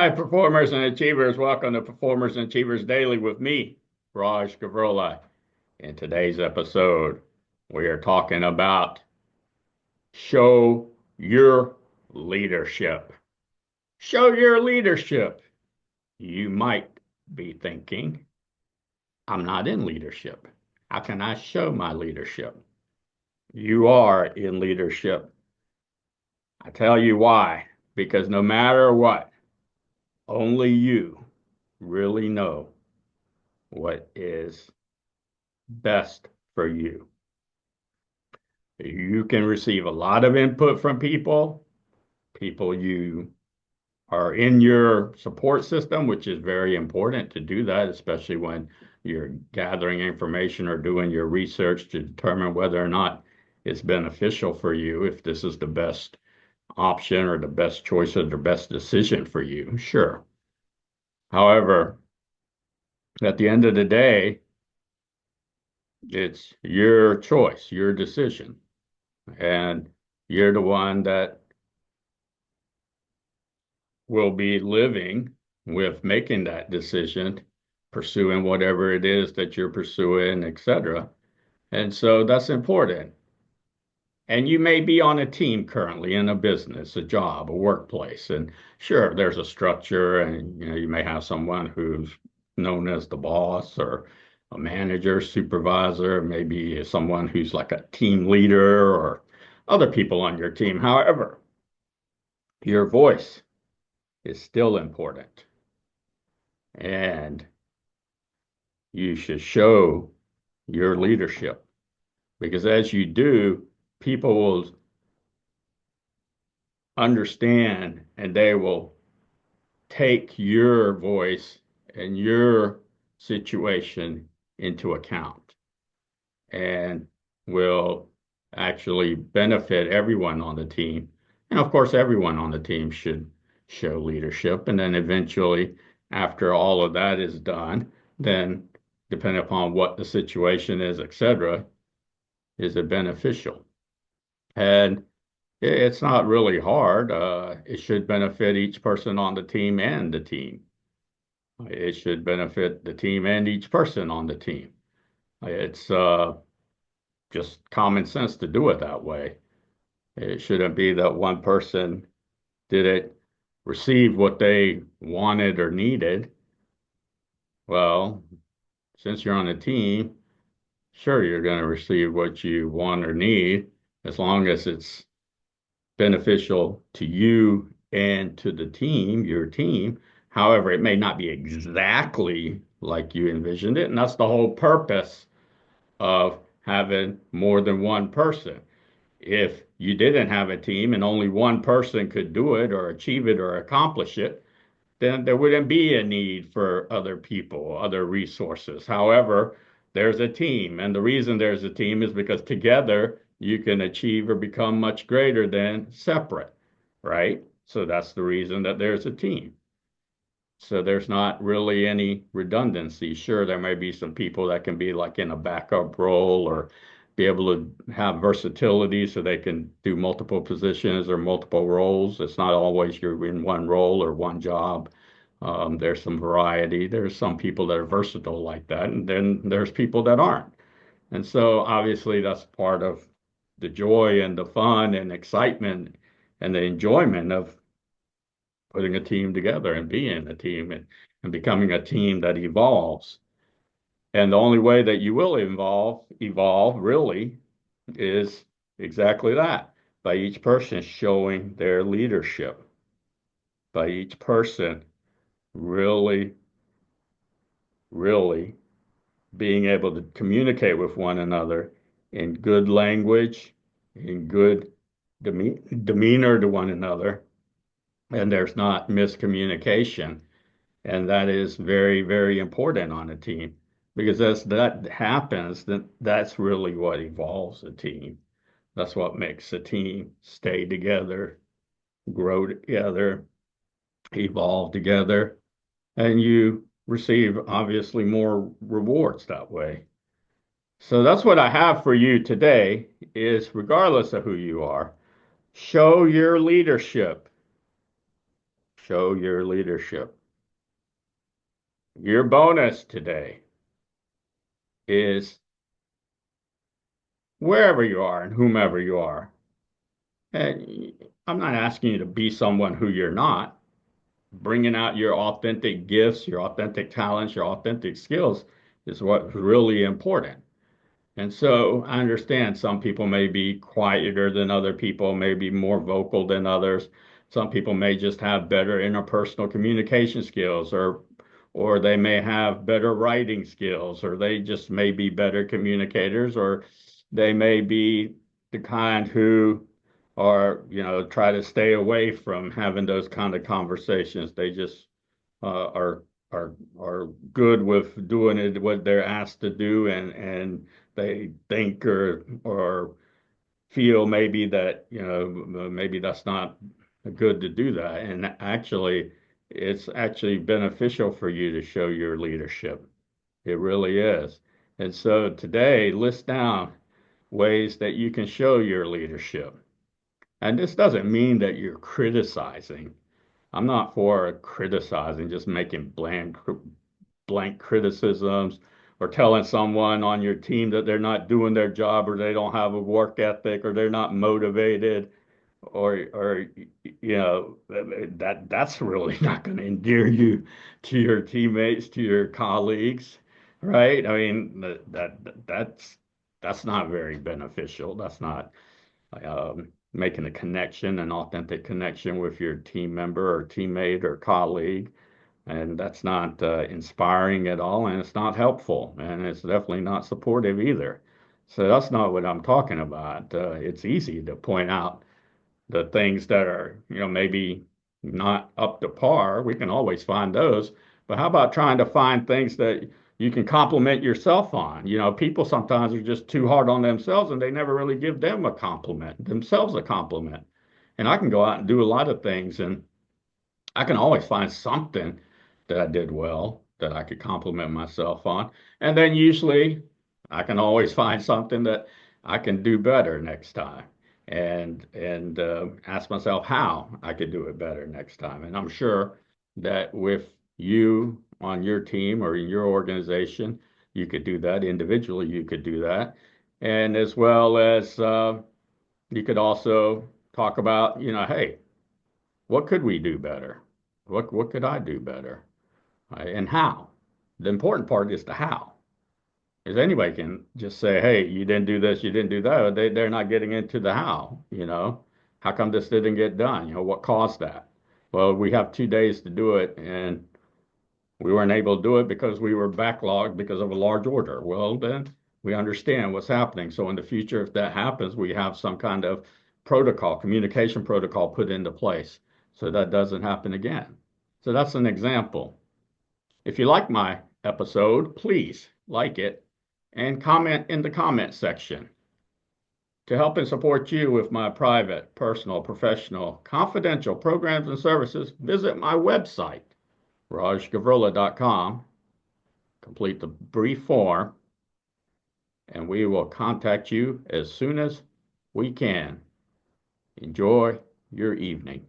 Hi, performers and achievers. Welcome to Performers and Achievers Daily with me, Gavurla. In today's episode, we are talking about show your leadership. Show your leadership. You might be thinking, I'm not in leadership. How can I show my leadership? You are in leadership. I tell you why. Because no matter what, only you really know what is best for you. You can receive a lot of input from people you are in your support system, which is very important to do that, especially when you're gathering information or doing your research to determine whether or not it's beneficial for you, if this is the best option or the best choice or the best decision for you. Sure. However, at the end of the day, it's your choice, your decision. And you're the one that will be living with making that decision, pursuing whatever it is that you're pursuing, etc. And so that's important. And you may be on a team currently in a business, a job, a workplace. And sure, there's a structure, and you may have someone who's known as the boss or a manager, supervisor, maybe someone who's like a team leader or other people on your team. However, your voice is still important. And you should show your leadership because as you do, people will understand and they will take your voice and your situation into account and will actually benefit everyone on the team. And of course, everyone on the team should show leadership. And then eventually, after all of that is done, then depending upon what the situation is, etc., is it beneficial? And it's not really hard. It should benefit each person on the team and the team. It should benefit the team and each person on the team. It's just common sense to do it that way. It shouldn't be that one person didn't receive what they wanted or needed. Well, since you're on a team, sure, you're going to receive what you want or need as long as it's beneficial to you and to the team, your team. However, it may not be exactly like you envisioned it. And that's the whole purpose of having more than one person. If you didn't have a team and only one person could do it or achieve it or accomplish it, then there wouldn't be a need for other people, other resources. However, there's a team. And the reason there's a team is because together you can achieve or become much greater than separate, right? So that's the reason that there's a team. So there's not really any redundancy. Sure, there may be some people that can be like in a backup role or be able to have versatility so they can do multiple positions or multiple roles. It's not always you're in one role or one job. There's some variety. There's some people that are versatile like that, and then there's people that aren't. And so obviously that's part of the joy and the fun and excitement and the enjoyment of putting a team together and being a team and becoming a team that evolves. And the only way that you will evolve really is exactly that, by each person showing their leadership, by each person really, really being able to communicate with one another in good language, in good demeanor to one another, and there's not miscommunication. And that is very, very important on a team because as that happens, then that's really what evolves a team. That's what makes a team stay together, grow together, evolve together, and you receive obviously more rewards that way. So that's what I have for you today is regardless of who you are, show your leadership. Show your leadership. Your bonus today is wherever you are and whomever you are. And I'm not asking you to be someone who you're not. Bringing out your authentic gifts, your authentic talents, your authentic skills is what's really important. And so I understand some people may be quieter than other people, may be more vocal than others. Some people may just have better interpersonal communication skills, or they may have better writing skills, or they just may be better communicators, or they may be the kind who are, try to stay away from having those kind of conversations. They just are are good with doing it what they're asked to do, and they think or feel maybe that maybe that's not good to do that. And actually, it's actually beneficial for you to show your leadership. It really is. And so today, list down ways that you can show your leadership. And this doesn't mean that you're criticizing. I'm not for criticizing, just making blank criticisms or telling someone on your team that they're not doing their job or they don't have a work ethic or they're not motivated or that's really not going to endear you to your teammates, to your colleagues, right? I mean that's not very beneficial. That's not making a connection, an authentic connection with your team member or teammate or colleague. And that's not inspiring at all, and it's not helpful, and it's definitely not supportive either. So that's not what I'm talking about. It's easy to point out the things that are, maybe not up to par. We can always find those. But how about trying to find things that you can compliment yourself on? People sometimes are just too hard on themselves and they never really give themselves a compliment. And I can go out and do a lot of things and I can always find something that I did well that I could compliment myself on. And then usually I can always find something that I can do better next time and ask myself how I could do it better next time. And I'm sure that with you on your team or in your organization, you could do that individually. You could do that. And as well as you could also talk about, hey, what could we do better? What could I do better? And how? The important part is the how. Because anybody can just say, hey, you didn't do this, you didn't do that. They're not getting into the how. How come this didn't get done? What caused that? Well, we have 2 days to do it, and we weren't able to do it because we were backlogged because of a large order. Well, then we understand what's happening. So in the future, if that happens, we have some kind of protocol, communication protocol put into place so that doesn't happen again. So that's an example. If you like my episode, please like it and comment in the comment section. To help and support you with my private, personal, professional, confidential programs and services, visit my website, rajgavurla.com. Complete the brief form, and we will contact you as soon as we can. Enjoy your evening.